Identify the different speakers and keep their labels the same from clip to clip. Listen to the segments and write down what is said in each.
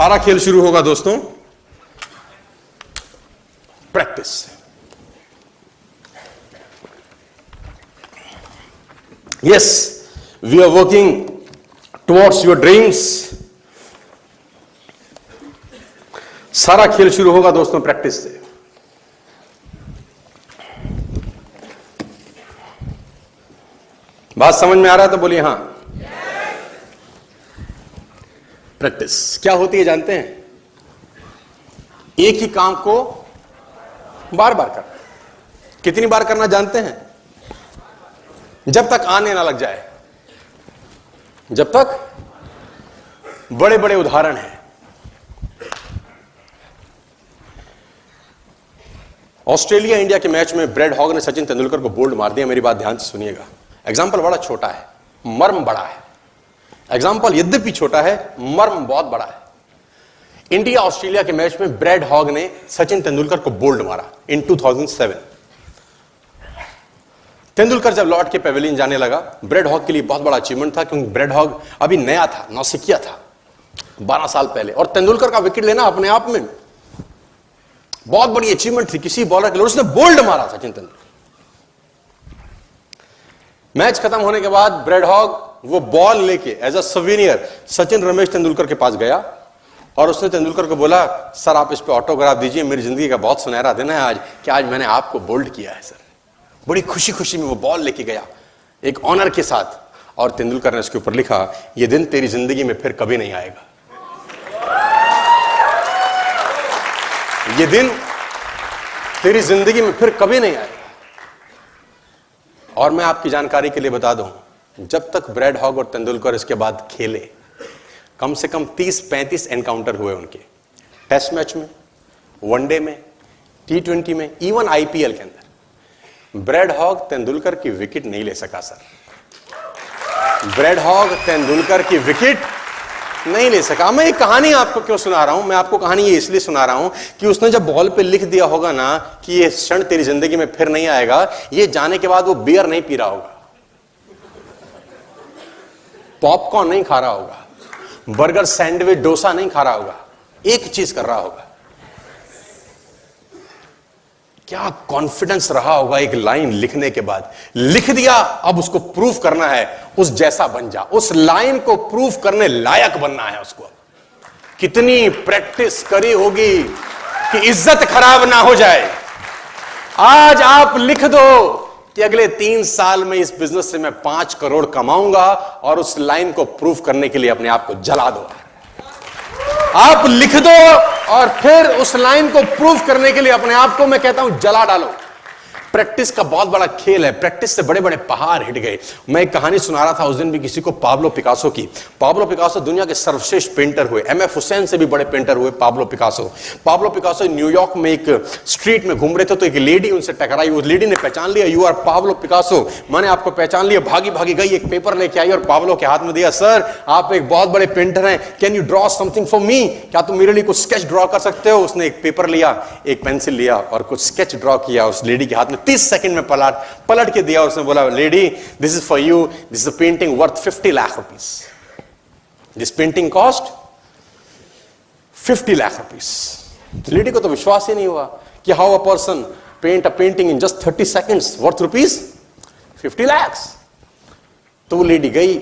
Speaker 1: सारा खेल शुरू होगा दोस्तों प्रैक्टिस से। Yes, we are working towards your dreams. सारा खेल शुरू होगा दोस्तों प्रैक्टिस से। बात समझ में आ रहा है तो बोलिए हां। प्रैक्टिस क्या होती है जानते हैं? एक ही काम को बार बार करना। कितनी बार करना जानते हैं? जब तक आने ना लग जाए, जब तक। बड़े बड़े उदाहरण हैं। ऑस्ट्रेलिया इंडिया के मैच में ब्रेड हॉग ने सचिन तेंदुलकर को बोल्ड मार दिया। मेरी बात ध्यान से सुनिएगा। एग्जाम्पल बड़ा छोटा है, मर्म बड़ा है। एग्जाम्पल यद्यपि छोटा है, मर्म बहुत बड़ा है। इंडिया ऑस्ट्रेलिया के मैच में ब्रेड हॉग ने सचिन तेंदुलकर को बोल्ड मारा इन 2007। तेंदुलकर जब लौट के पेविलियन जाने लगा, ब्रेड हॉग के लिए बहुत बड़ा अचीवमेंट था, क्योंकि ब्रेड हॉग अभी नया था, नौसिखिया था 12 साल पहले, और तेंदुलकर का विकेट लेना अपने आप में बहुत बड़ी अचीवमेंट थी किसी बॉलर के लिए। उसने बोल्ड मारा सचिन तेंदुलकर। मैच खत्म होने के बाद ब्रेड हॉग वो बॉल लेके as a souvenir Sachin Ramesh Tendulkar के पास गया और उसने तेंदुलकर को बोला, सर आप इस पे ऑटोग्राफ दीजिए, मेरी जिंदगी का बहुत सुनहरा दिन है आज, कि आज मैंने आपको बोल्ड किया है सर। बड़ी खुशी खुशी में वो बॉल लेके गया एक ऑनर के साथ, और तेंदुलकर ने उसके ऊपर लिखा, ये दिन तेरी जिंदगी में फिर कभी नहीं आएगा। ये दिन तेरी जिंदगी में फिर कभी नहीं आएगा। और मैं आपकी जानकारी के लिए बता दूं, जब तक ब्रेड हॉग और तेंदुलकर इसके बाद खेले, कम से कम 30-35 एनकाउंटर हुए उनके, टेस्ट मैच में, वनडे में, T20 में, इवन IPL के अंदर। ब्रेड हॉग तेंदुलकर की विकेट नहीं ले सका सर। ब्रेड हॉग तेंदुलकर की विकेट नहीं ले सका। मैं ये कहानी आपको क्यों सुना रहा हूं? मैं आपको कहानी ये इसलिए सुना रहा हूं कि उसने जब बॉल पे लिख दिया होगा ना कि ये क्षण तेरी जिंदगी में फिर नहीं आएगा, ये जाने के बाद वो बियर नहीं पी रहा होगा, पॉपकॉर्न नहीं खा रहा होगा, बर्गर सैंडविच डोसा नहीं खा रहा होगा, एक चीज कर रहा होगा। क्या कॉन्फिडेंस रहा होगा एक लाइन लिखने के बाद। लिख दिया, अब उसको प्रूफ करना है, उस जैसा बन जा। उस लाइन को प्रूफ करने लायक बनना है उसको। कितनी प्रैक्टिस करी होगी कि इज्जत खराब ना हो जाए। आज आप लिख दो कि अगले 3 साल में इस बिजनेस से मैं 5 करोड़ कमाऊंगा, और उस लाइन को प्रूफ करने के लिए अपने आप को जला दो। आप लिख दो और फिर उस लाइन को प्रूफ करने के लिए अपने आप को, मैं कहता हूं, जला डालो। प्रैक्टिस का बहुत बड़ा खेल है। प्रैक्टिस से बड़े बड़े पहाड़ हिट गए। मैं एक कहानी सुना रहा था उस दिन भी किसी को, पाब्लो पिकासो की। पाब्लो पिकासो दुनिया के सर्वश्रेष्ठ पेंटर हुए। MF हुसैन से भी बड़े पेंटर हुए Pablo Picasso. Pablo Picasso New York में एक स्ट्रीट में घूम रहे थे, तो एक लेडी उनसे टकराई। उस लेडी ने पहचान लिया, यू आर पाब्लो पिकासो, मैंने आपको पहचान लिया। भागी भागी गई, एक पेपर लेके आई और पाब्लो के हाथ में दिया। सर आप एक बहुत बड़े पेंटर हैं, can you draw something for me? क्या तुम मेरे लिए कुछ स्केच ड्रॉ कर सकते हो? उसने एक पेपर लिया, एक पेंसिल लिया और कुछ स्केच ड्रॉ किया उस लेडी के हाथ में। 30 सेकंड में पलट के दिया। उसने बोला, lady this is for you, this is a painting worth 50 lakh rupees. This painting cost 50 lakh rupees. Lady को तो विश्वास ही नहीं हुआ कि how a person paint a painting in just 30 seconds worth rupees 50 lakh. तो वो लेडी गई,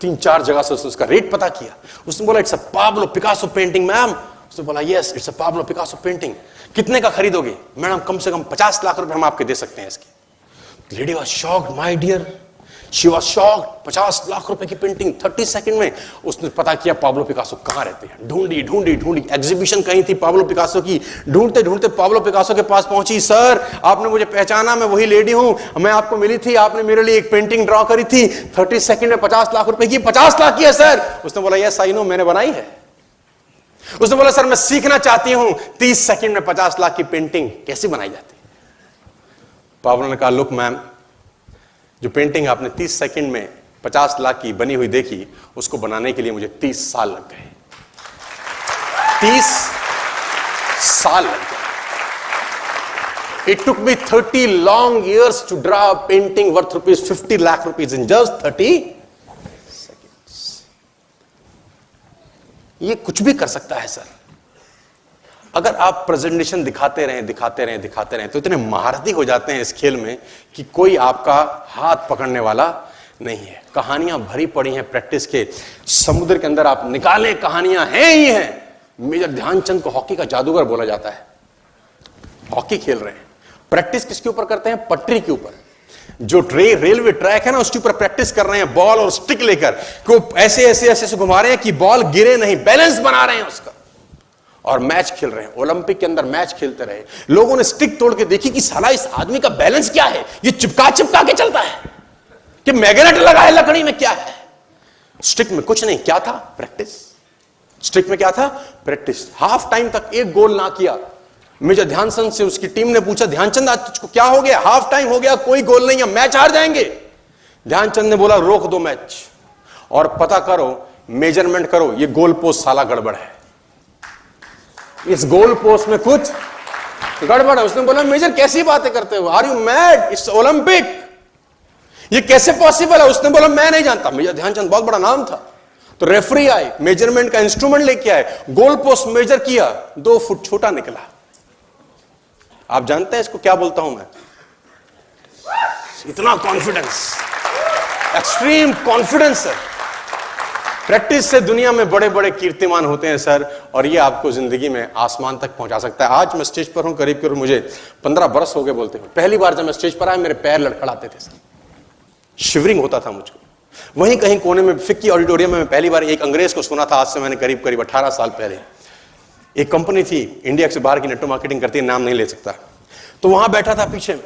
Speaker 1: 3-4 जगह से उसने उसका रेट पता किया। उसने बोला, it's a Pablo Picasso painting ma'am. उसने बोला, yes it's a Pablo Picasso painting. कितने का खरीदोगे? मैडम कम से कम 50 लाख रुपए हम आपके दे सकते हैं इसकी। Lady was shocked, my dear, she was shocked. 50 lakh रुपए की पेंटिंग 30 सेकंड में। उसने पता किया पाब्लो पिकासो कहां रहते हैं। ढूंढी ढूंढी ढूंढी, एग्जीबिशन कहीं थी पाब्लो पिकासो की। ढूंढते ढूंढते पाब्लो पिकासो के पास पहुंची। सर आपने मुझे पहचाना, मैं वही लेडी हूं, मैं आपको मिली थी, आपने मेरे लिए एक पेंटिंग ड्रॉ करी थी 30 सेकंड में 50 लाख रुपए की। 50 लाख की है सर? उसने बोला, यस आई नो, मैंने बनाई है। उसने बोला, सर मैं सीखना चाहती हूं 30 सेकंड में 50 लाख की पेंटिंग कैसे बनाई जाती। पाब्लो ने कहा, लुक मैम, जो पेंटिंग आपने 30 सेकंड में 50 लाख की बनी हुई देखी, उसको बनाने के लिए मुझे 30 साल लग गए। 30 साल लग गए। It took me 30 long years to draw a painting worth rupees 50 lakh rupees in just 30 seconds. ये कुछ भी कर सकता है सर। अगर आप प्रेजेंटेशन दिखाते रहें तो इतने महारथी हो जाते हैं इस खेल में कि कोई आपका हाथ पकड़ने वाला नहीं है। कहानियां भरी पड़ी हैं प्रैक्टिस के समुद्र के अंदर, आप निकालें कहानियां हैं ही हैं। मेजर ध्यानचंद को हॉकी का जादूगर बोला जाता है। हॉकी खेल रहे हैं, प्रैक्टिस किसके ऊपर करते हैं? पटरी के ऊपर। जो रेलवे ट्रैक है ना, उसके ऊपर प्रैक्टिस कर रहे हैं, बॉल और स्टिक लेकर को ऐसे ऐसे ऐसे घुमा रहे हैं कि बॉल गिरे नहीं, बैलेंस बना रहे हैं उसका, और मैच खेल रहे हैं। ओलंपिक के अंदर मैच खेलते रहे, लोगों ने स्टिक तोड़ के देखी कि साला इस आदमी का बैलेंस क्या है, ये चिपका चिपका के चलता है कि मैग्नेट लगा है लकड़ी में, क्या है? स्टिक में कुछ नहीं, क्या था? प्रैक्टिस। स्टिक में क्या था? प्रैक्टिस। हाफ टाइम तक एक गोल ना किया। मेजर ध्यानचंद से उसकी टीम ने पूछा, ध्यानचंद आज तुझको क्या हो गया? हाफ टाइम हो गया, कोई गोल नहीं है, मैच हार जाएंगे। ध्यानचंद ने बोला, रोक दो मैच और पता करो, मेजरमेंट करो, ये गोल पोस्ट साला गड़बड़ है, इस गोल पोस्ट में कुछ गड़बड़ है। उसने बोला, मेजर कैसी बातें करते हो, are you mad, it's Olympic, ये कैसे पॉसिबल है? उसने बोला, मैं नहीं जानता। मेजर ध्यानचंद बहुत बड़ा नाम था। तो रेफरी आए, मेजरमेंट का इंस्ट्रूमेंट लेके आए, गोल पोस्ट मेजर किया, 2 फुट छोटा निकला। आप जानते हैं इसको क्या बोलता हूं मैं? इतना कॉन्फिडेंस, एक्सट्रीम कॉन्फिडेंस है। प्रैक्टिस से दुनिया में बड़े बड़े कीर्तिमान होते हैं सर, और ये आपको जिंदगी में आसमान तक पहुंचा सकता है। आज मैं स्टेज पर हूं, करीब करीब मुझे 15 बरस हो गए बोलते हुए। पहली बार जब मैं स्टेज पर आया, मेरे पैर लड़खड़ाते थे सर, शिवरिंग होता था मुझको। वहीं कहीं कोने में फिक्की ऑडिटोरियम में मैं पहली बार एक अंग्रेज को सुना था, आज से मैंने करीब करीब 18 साल पहले। एक कंपनी थी इंडिया से बाहर की, नेटवर्क मार्केटिंग करती है, नाम नहीं ले सकता। तो वहां बैठा था, पीछे में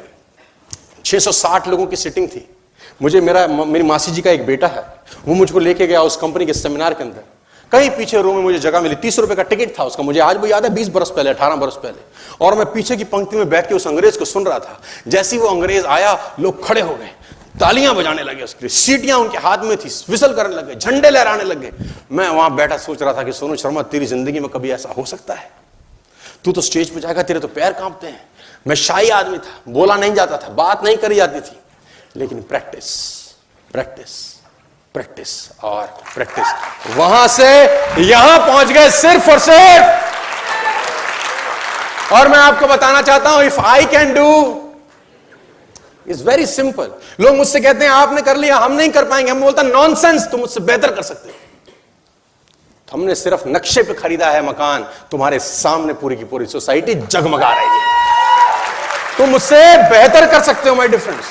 Speaker 1: 660 लोगों की सिटिंग थी। मेरी मासी जी का एक बेटा है, वो मुझको लेके गया उस कंपनी के सेमिनार के अंदर। कहीं पीछे रो में मुझे जगह मिली, 30 रुपए का टिकट था उसका, मुझे आज भी याद है, 20 बरस पहले, 18 बरस पहले। और मैं पीछे की पंक्ति में बैठ के उस अंग्रेज को सुन रहा था। जैसे ही वो अंग्रेज आया, लोग खड़े हो गए, तालियां बजाने लगे उसके लिए, सीटियां उनके हाथ में थी, विसल करने लगे, झंडे लहराने लगे। मैं वहां बैठा सोच रहा था कि सोनू शर्मा, तेरी जिंदगी में कभी ऐसा हो सकता है? तू तो स्टेज पे जाएगा, तेरे तो पैर कांपते हैं। मैं शाही आदमी था, बोला नहीं जाता था, बात नहीं करी जाती थी, लेकिन प्रैक्टिस प्रैक्टिस प्रैक्टिस और प्रैक्टिस, वहां से यहां पहुंच गए सिर्फ और सिर्फ। और मैं आपको बताना चाहता हूं, if I can do, it's very simple. लोग मुझसे कहते हैं आपने कर लिया, हम नहीं कर पाएंगे। हम बोलता नॉनसेंस, तुम मुझसे बेहतर कर सकते हो। हमने सिर्फ नक्शे पे खरीदा है मकान, तुम्हारे सामने पूरी की पूरी सोसाइटी जगमगा रही है। तुम मुझसे बेहतर कर सकते हो, माय डिफरेंस।